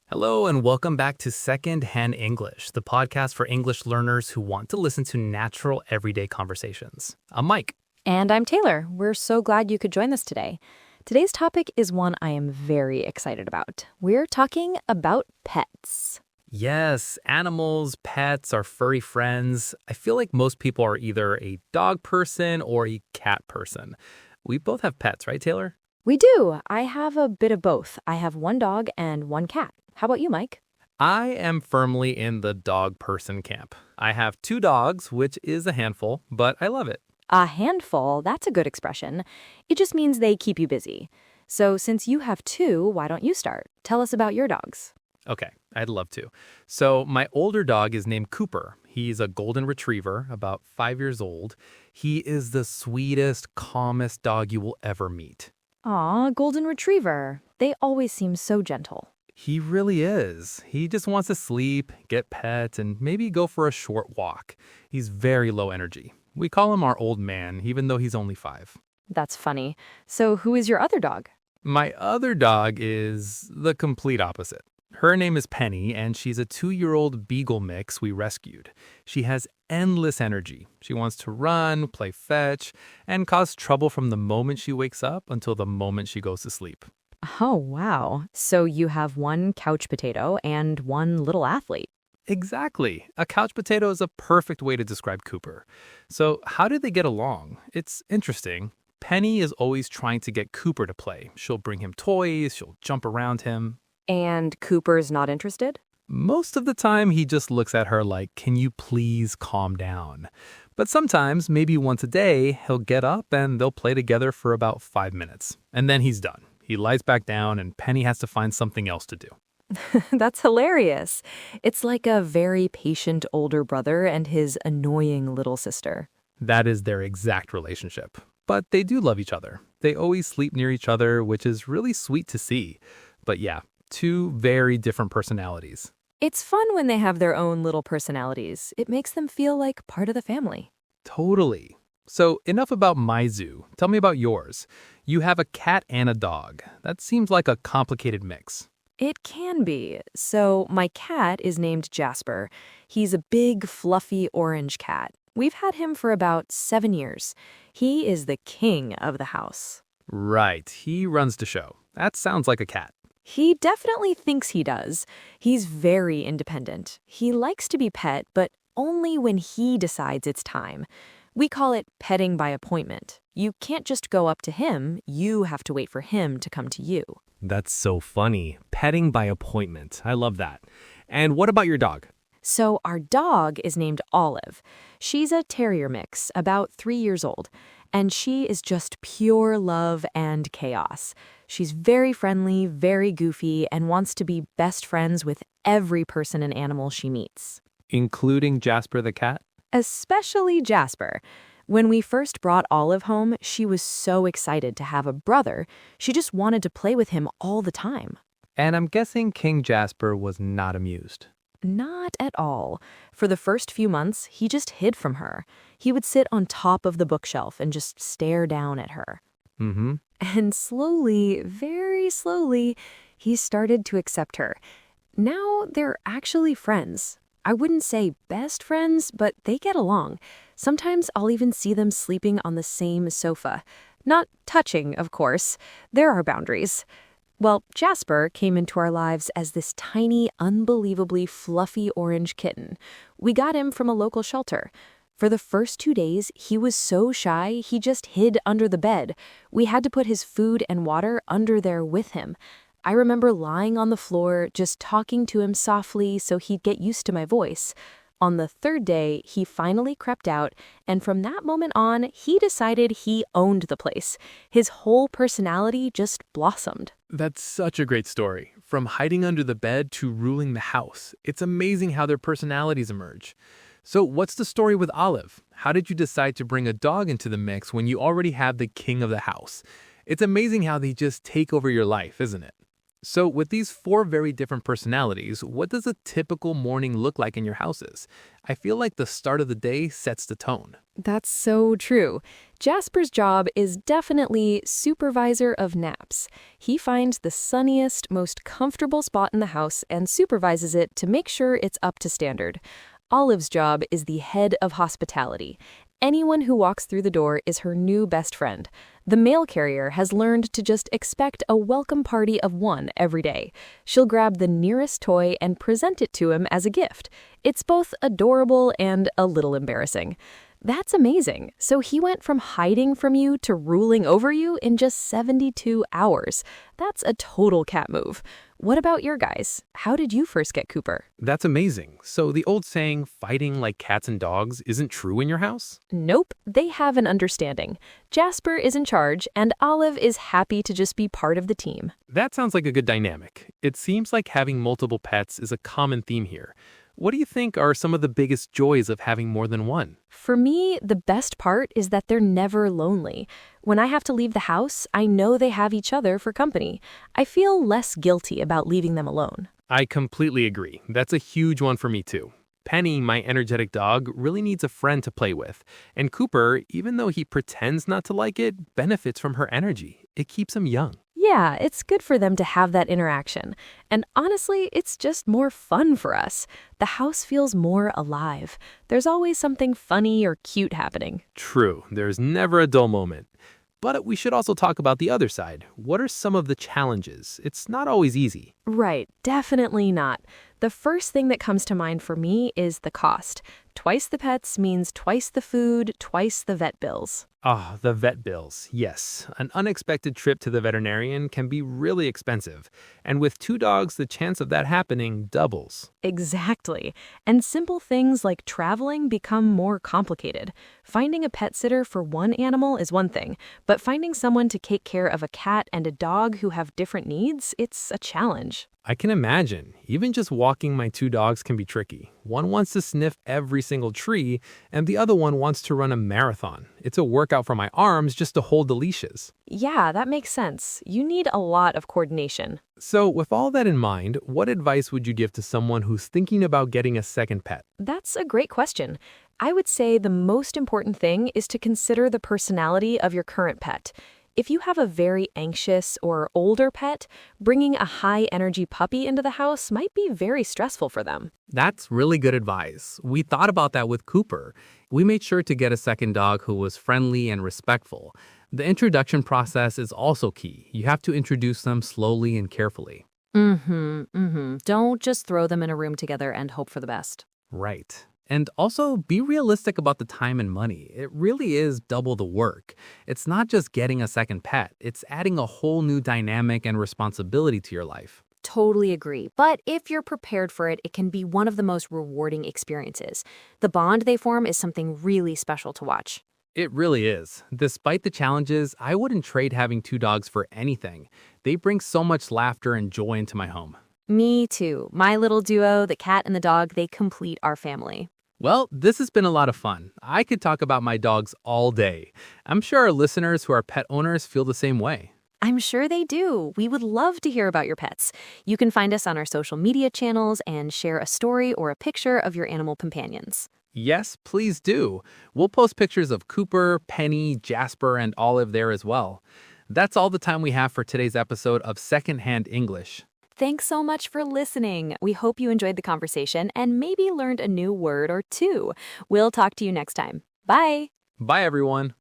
Hello, and welcome back to Secondhand English, the podcast for English learners who want to listen to natural, everyday conversations. I'm Mike. And I'm Taylor. We're so glad you could join us today. Today's topic is one I am very excited about. We're talking about pets. Yes, animals, pets, our furry friends. I feel like most people are either a dog person or a cat person. We both have pets, right, Taylor? We do. I have a bit of both. I have one dog and one cat. How about you, Mike? I am firmly in the dog person camp. I have 2 dogs, which is a handful, but I love it. A handful, that's a good expression. It just means they keep you busy. So since you have 2, why don't you start? Tell us about your dogs. Okay, I'd love to. So my older dog is named Cooper. He's a golden retriever, about 5 years old. He is the sweetest, calmest dog you will ever meet. Aw, golden retriever. They always seem so gentle. He really is. He just wants to sleep, get pet, and maybe go for a short walk. He's very low energy. We call him our old man, even though he's only 5. That's funny. So who is your other dog? My other dog is the complete opposite. Her name is Penny, and she's a 2-year-old beagle mix we rescued. She has endless energy. She wants to run, play fetch, and cause trouble from the moment she wakes up until the moment she goes to sleep. Oh, wow. So you have one couch potato and one little athlete. Exactly. A couch potato is a perfect way to describe Cooper. So how did they get along? It's interesting. Penny is always trying to get Cooper to play. She'll bring him toys, she'll jump around him. And Cooper's not interested? Most of the time, he just looks at her like, can you please calm down? But sometimes, maybe once a day, he'll get up and they'll play together for about 5 minutes. And then he's done. He lies back down and Penny has to find something else to do. That's hilarious. It's like a very patient older brother and his annoying little sister. That is their exact relationship. But they do love each other. They always sleep near each other, which is really sweet to see. But yeah, 2 very different personalities. It's fun when they have their own little personalities. It makes them feel like part of the family. Totally. So enough about my zoo. Tell me about yours. You have a cat and a dog. That seems like a complicated mix. It can be. So my cat is named Jasper. He's a big, fluffy orange cat. We've had him for about 7 years. He is the king of the house. Right. He runs the show. That sounds like a cat. He definitely thinks he does. He's very independent. He likes to be pet, but only when he decides it's time. We call it petting by appointment. You can't just go up to him. You have to wait for him to come to you. That's so funny. Petting by appointment. I love that. And what about your dog? So our dog is named Olive. She's a terrier mix, about 3 years old. And she is just pure love and chaos. She's very friendly, very goofy, and wants to be best friends with every person and animal she meets. Including Jasper the cat? Especially Jasper. When we first brought Olive home, she was so excited to have a brother. She just wanted to play with him all the time. And I'm guessing King Jasper was not amused. Not at all. For the first few months, he just hid from her. He would sit on top of the bookshelf and just stare down at her. Mm-hmm. And slowly, very slowly, he started to accept her. Now they're actually friends. I wouldn't say best friends, but they get along. Sometimes I'll even see them sleeping on the same sofa. Not touching, of course. There are boundaries. Well, Jasper came into our lives as this tiny, unbelievably fluffy orange kitten. We got him from a local shelter. For the first 2 days, he was so shy, he just hid under the bed. We had to put his food and water under there with him. I remember lying on the floor, just talking to him softly so he'd get used to my voice. On the 3rd day, he finally crept out, and from that moment on, he decided he owned the place. His whole personality just blossomed. That's such a great story. From hiding under the bed to ruling the house. It's amazing how their personalities emerge. So what's the story with Olive? How did you decide to bring a dog into the mix when you already have the king of the house? It's amazing how they just take over your life, isn't it? So, with these four very different personalities, what does a typical morning look like in your houses? I feel like the start of the day sets the tone. That's so true. Jasper's job is definitely supervisor of naps. He finds the sunniest, most comfortable spot in the house and supervises it to make sure it's up to standard. Olive's job is the head of hospitality. Anyone who walks through the door is her new best friend. The mail carrier has learned to just expect a welcome party of one every day. She'll grab the nearest toy and present it to him as a gift. It's both adorable and a little embarrassing. That's amazing. So he went from hiding from you to ruling over you in just 72 hours. That's a total cat move. What about your guys? How did you first get Cooper? That's amazing. So, the old saying, fighting like cats and dogs, isn't true in your house? Nope, they have an understanding. Jasper is in charge, and Olive is happy to just be part of the team. That sounds like a good dynamic. It seems like having multiple pets is a common theme here. What do you think are some of the biggest joys of having more than one? For me, the best part is that they're never lonely. When I have to leave the house, I know they have each other for company. I feel less guilty about leaving them alone. I completely agree. That's a huge one for me too. Penny, my energetic dog, really needs a friend to play with. And Cooper, even though he pretends not to like it, benefits from her energy. It keeps him young. Yeah, it's good for them to have that interaction. And honestly, it's just more fun for us. The house feels more alive. There's always something funny or cute happening. True, there's never a dull moment. But we should also talk about the other side. What are some of the challenges? It's not always easy. Right, definitely not. The first thing that comes to mind for me is the cost. Twice the pets means twice the food, twice the vet bills. Ah, the vet bills. Yes, an unexpected trip to the veterinarian can be really expensive. And with two dogs, the chance of that happening doubles. Exactly. And simple things like traveling become more complicated. Finding a pet sitter for one animal is one thing, but finding someone to take care of a cat and a dog who have different needs, it's a challenge. I can imagine. Even just walking my two dogs can be tricky. One wants to sniff every single tree, and the other one wants to run a marathon. It's a workout for my arms just to hold the leashes. Yeah, that makes sense. You need a lot of coordination. So, with all that in mind, what advice would you give to someone who's thinking about getting a second pet? That's a great question. I would say the most important thing is to consider the personality of your current pet. If you have a very anxious or older pet, bringing a high-energy puppy into the house might be very stressful for them. That's really good advice. We thought about that with Cooper. We made sure to get a second dog who was friendly and respectful. The introduction process is also key. You have to introduce them slowly and carefully. Don't just throw them in a room together and hope for the best. Right. And also be realistic about the time and money. It really is double the work. It's not just getting a second pet, it's adding a whole new dynamic and responsibility to your life. Totally agree. But if you're prepared for it, it can be one of the most rewarding experiences. The bond they form is something really special to watch. It really is. Despite the challenges, I wouldn't trade having two dogs for anything. They bring so much laughter and joy into my home. Me too. My little duo, the cat and the dog, they complete our family. Well, this has been a lot of fun. I could talk about my dogs all day. I'm sure our listeners who are pet owners feel the same way. I'm sure they do. We would love to hear about your pets. You can find us on our social media channels and share a story or a picture of your animal companions. Yes, please do. We'll post pictures of Cooper, Penny, Jasper, and Olive there as well. That's all the time we have for today's episode of Secondhand English. Thanks so much for listening. We hope you enjoyed the conversation and maybe learned a new word or two. We'll talk to you next time. Bye. Bye, everyone.